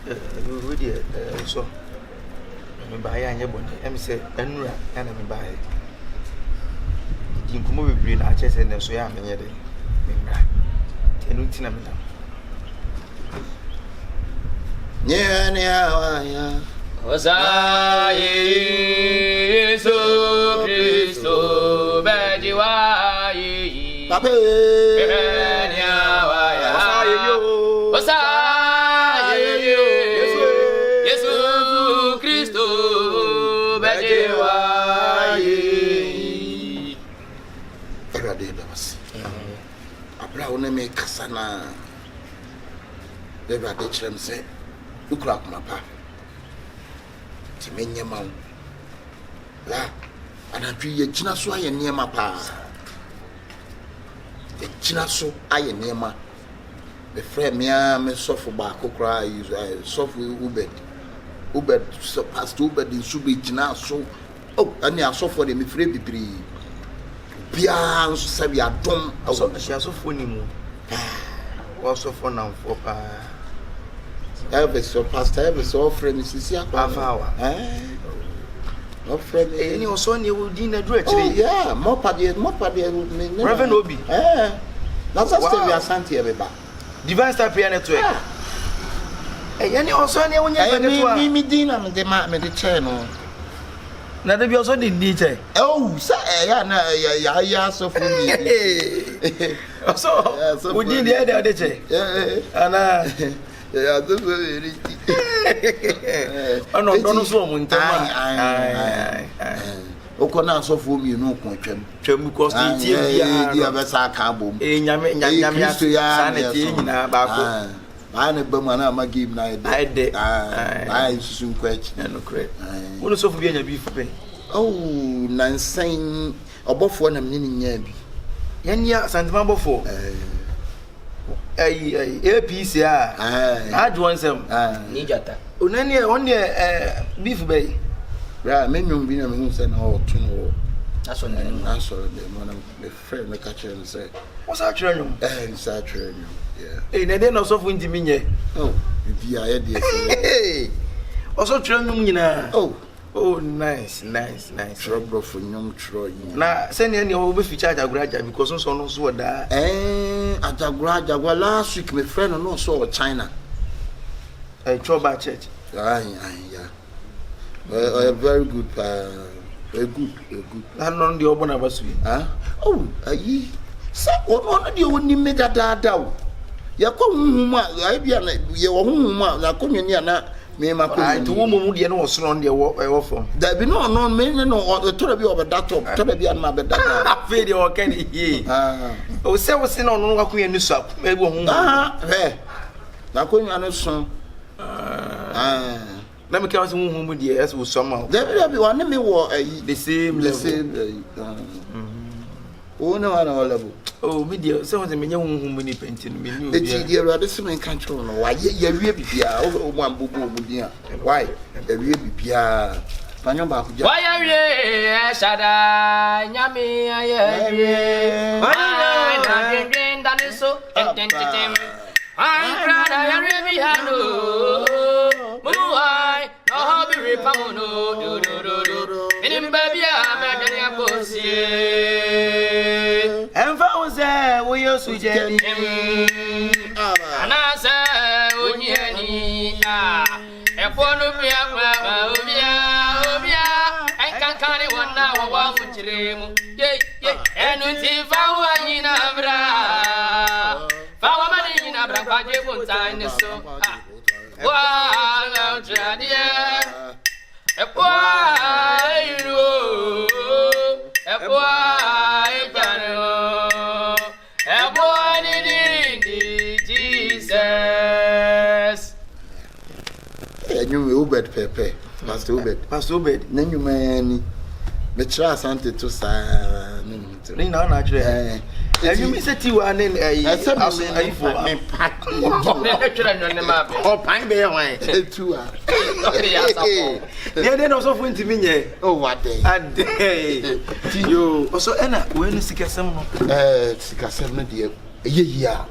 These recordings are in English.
we did so. Me buy any body. I'm say Enra and me buy. You come over brain. I just said so. Yeah, me here. Me buy. Tenutina me now. Yeah. Osaye Yesu Kristo bejiwaye Papa Osaye Yesu Kristo bejiwaye Erade basi abra wona me kasa na Erade chrem se ukura kuma pa timenyema la anadwi ye gina so aye niema pa ye gina so aye niema me frame me sofo ba kokra sofo ubed so past ubed in subi gina so ani asofo de me frame bibiri bia nso sabi adom So she asofo ni mu. Wasofo na mfo pa. Elvis, so Pastor Elvis, offering Mrs. Afawa. Offering Any also ni we din adu Oh, actually. yeah, more party, Reverend Obi. That's a stay we are Santi Eba. Divine Star Prayer Network. Any also ni we nyɛ me dina me de ma me de chair no. Na de bi also di DJ. Oh, say ya na ya so for me. So we din the other DJ. Ana Yeah, this very. Ono so mo ntama. Okona so for me no ko twam because the team dia be sa ka bom. Nyame sanity nyina ba ko. Ba na ba ma na ma game na ide. Ai susu kwach. No correct. Wo so for bi anya bi fu pe. Oh, nansen obofo na me ni nya bi. Yan ya santima bofo. APC adwon sem ni jata onani on beef bay ra menum bi na me hu se na o tun wo aso na de mo na me friend me catch and say what's that training sa training yeah na dey no so fu ntimi nye oh bi ya de say also training nyina oh nice trouble for nyom tro yin na say ne o be feature aguraja because so no so da agagura last week my friend no so China Choba church yeah very good very good and on the obona basu oh ayi say ono de woni mega dada o yakọ huhuma ai bia na ye wo huhuma na konwani ana me ma ko ai to wo mu de no wo so de wo fom da bi no me no to bi obeda top to bi an ma beda afi de o kan hi o se wo se no no akun ni so e bo hu na konwa no so na me ka so hu mu de as wo so ma da bi one me wo the same o na wana wala bu video se won se menye hu mu ni penti no me ni obi e ti Erade se men kan tro no wa ye wie bibia o mo ambubu omudi a why e wie bibia panyo ba ku ja wa ya wie shada nyame ya wie wa na dindin daniso ententem an na ya wie bi hano mu ai no hobi repamono do enim babia me dani akosie enfa wose wo yesu jeni anase onyeni efonu bia obia enkankani wona wo funchiremu ye enu ti fa wa nyina bra fa wa mani nyina bra kwaje buntan so wa na tradie epo iru epo you Ubed Pepe, Pastor Ubed. Then you many. The trust anti to sa. Ni na na try. You miss it you and then I said I for me pack. Oh, pine be away. Two. Yeah, then also for me. Oh, what day? And day. You also Anna, when Sikasam? Sikasam, dear. Yeah.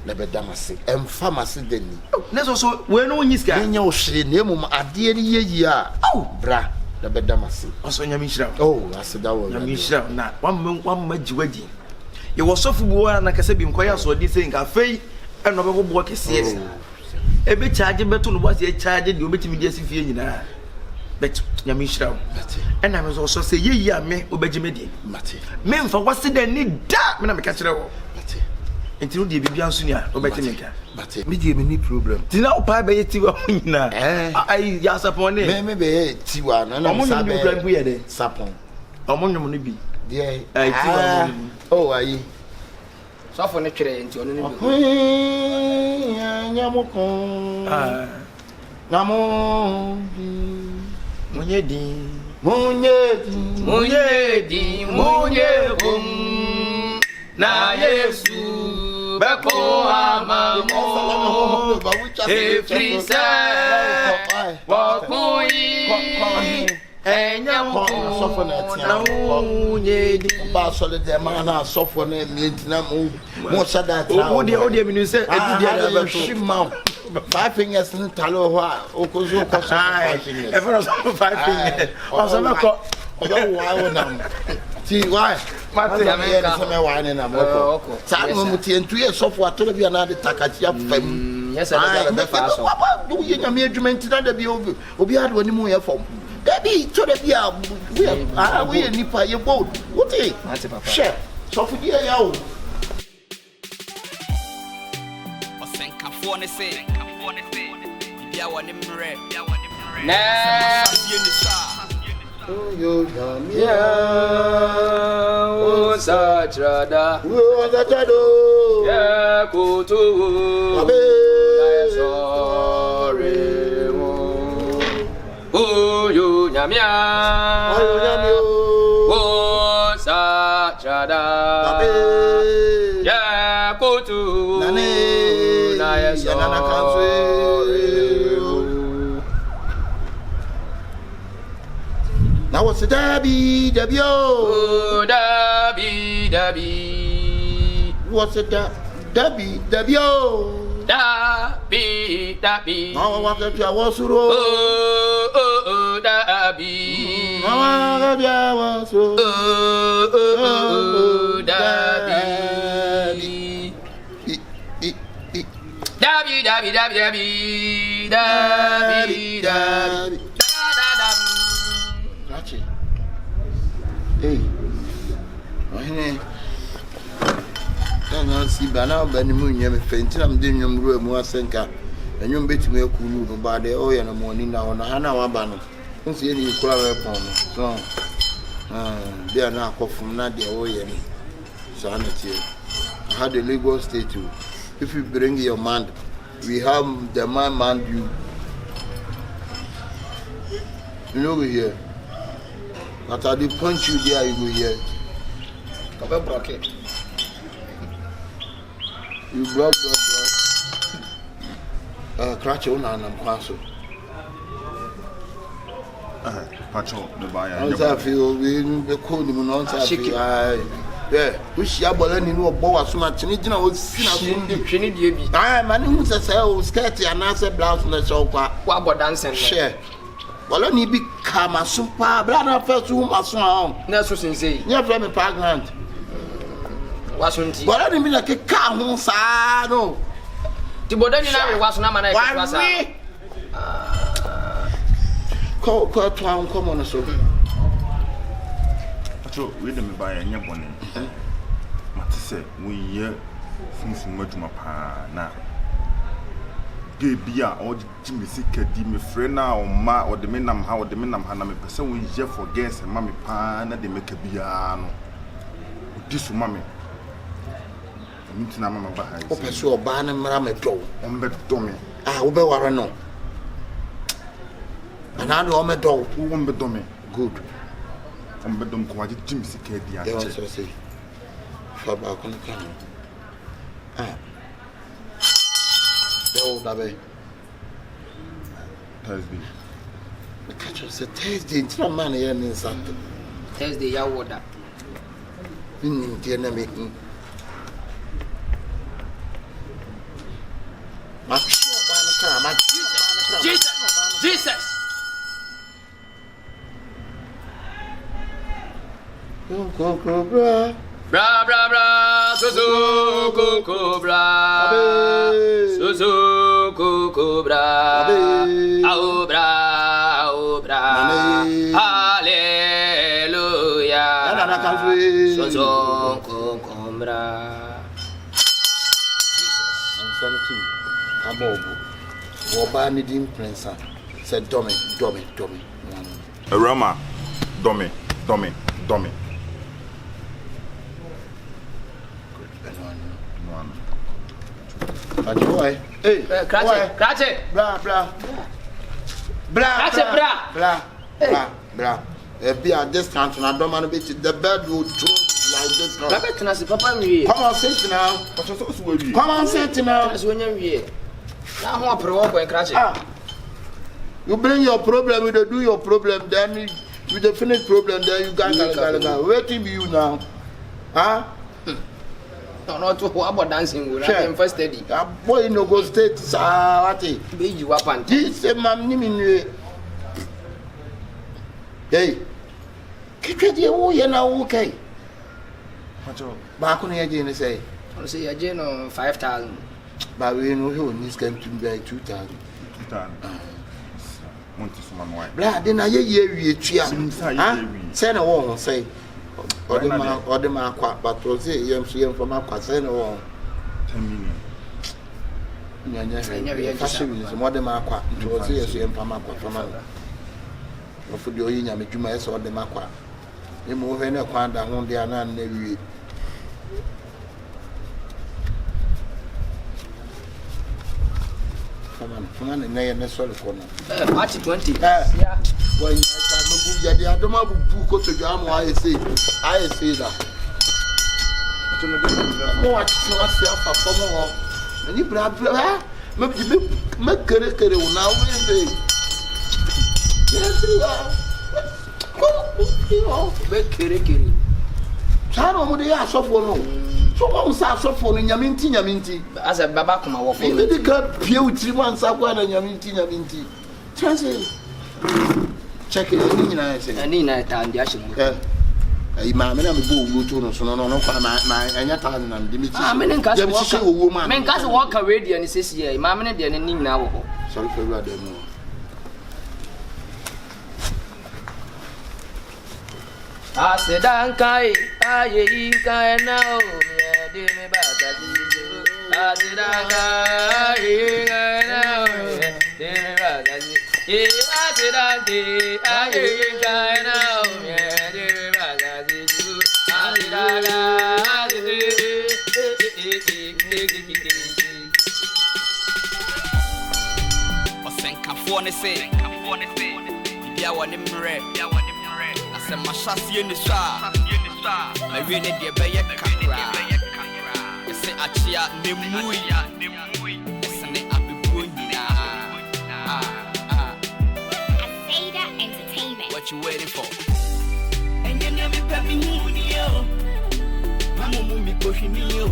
na bedamase pharmacy deni neso so we no nyi ska nya o hwe na emum ade ni yeyi a bra na bedamase oso nyame hira aseda wo nyame hira na wamma jiwadi ye wo sofu bu na kase bi nkoya so di se nka fei eno be bobo kese ebe charge beto no boss e charge de obetimi di asifie nyina bet nyame hira ena me so se yeyi a me obegimedi mate me mfa wase da ni da me na me ka kire wo enti no de bibia nso ni a obetimi nka mate me die me ni problem tina opa be yeti wa nyina ai ya sapon ne me be yeti wa na na sa be bu ye de sapon omonwom no bi de ai ti wa oh ayi so for ne twere enti ono ne bi nyamoko namo munyedi na Yesu beko amamo efrisa wakui enyamko na munyedi ba sole de mana sofo na mintina mo sada ta o de minu se edu de na shima 5 fingers in talo ho okozo ko so 5 fingers e for 5 fingers o so meko o wa na ti why mate ya me se me wa na mo ko sa no mu ti entu ye sofo atoro bia na de takachi afam yes I be fa so do ye nyame adwuma ntina da bia obi ade woni mu ye fom Debbie, to the beer, we are nipa, you boat. What is it? Share. So for dear, yo. Nyamia o sa chada ya kutu na yeso na kanso na was dabi o dabi what's it dabi o dabi mama waka pia wasuro dabi mama waka pia wasuro dabi Rachi hey ohine na si bana bani mu nyame fenti na mde nyom ro mu asenka enyom betime akunu no ba de o ye no mo ni na ona ha na wa ba no nsi ni kura we pon no so dia na akofum na de o ye ni so na tie had the Lagos state too. If you bring your man, we have the man you know we here that I dey punch you there you go here Kabe broke it. You block. Cratch on and Quasso. Patrol, the buyer. I feel we the code him on yeah, which Yabolan in what Boa so much, and it was seen. I am who says I was scared and answer blouse on the show. What about dancing? Share. Well, only become a super brother first whom I saw. That's what say. You're from a pregnant. Wasn't he? But I didn't mean like a car, no. The Bodani was not my call town, come on, so. Patrol, read them by a young one. Matisse, we hear since much my pa now. Baby, or Jimmy Sick, Dimmy Frena or Ma or the Menam, how the Menam Hanami person we hear for guests and Mammy Pan, they make a piano. This mammy. Mamma behind. Open so ban and Marameto. On bed dummy. Ah, Ube Warano. And I know my dog. Who won't be dummy? Good. On bed dumb, quite Jimmy Sick, the answer. Say, Fabak on the camera. Ah. The old Abbey. Thursday. The catcher said, Thursday, it's not money and something. Thursday, ya water. In the making. Cobra. Bra bra bra, susu cobra. Susu cobra. Au bra. Hallelujah. Susu cobra. I'm sorry too. Amobu. Woba needing prince. Said dummy. Rama, dummy. And boy, hey, Cratch it. Blah. Be at this country, and I don't want to be the bed will throw like this. Papa, come on, sit now. Come on, sit now. You bring your problem, you do your problem, then you the finished problem, then you got waiting be you now. Huh? No, to what about dancing? We're not first steady. Boy, no go state, what be you up and this man, hey, keep your way now, okay. Back on the agent say, I'll say a gen 5,000. But we know who needs going to be 2,000. Blah, then I hear you, send a woman say, or the man, but was it young from our send a woman. 10 million. More than my quack, it was here, Pamaqua from for the Oya, you may saw the Maqua. You move in a quant, I won't be an navy. Come on, and they are sorry for now. March 20. Yeah. When I don't have a book to jam, I say that. What for more? And you blah, maybe make career now. Make kiri. Chano, they are so for no. So one so for Yaminti. As a baba come over for me. They got few 3 months up one and Yaminti. Chance. Check it. I need night and the action. Hey, mamma, I'm a bull to no, my and your time and the meeting. I'm in Castle woman. Men can't walk away and says, yeah, mamma, and the name now. Sorry for rather more. I said, Ankai, I now, dear me back. I said, Ankai, now, dear me back. I said, Ankai, now, dear me back. I said, my chassis in the star. I really did be a camera. I say, Achia, Nimui. Isn't it? I'll be going Ada Entertainment. What you waiting for? And you never pay me, Mamma, me pushing you.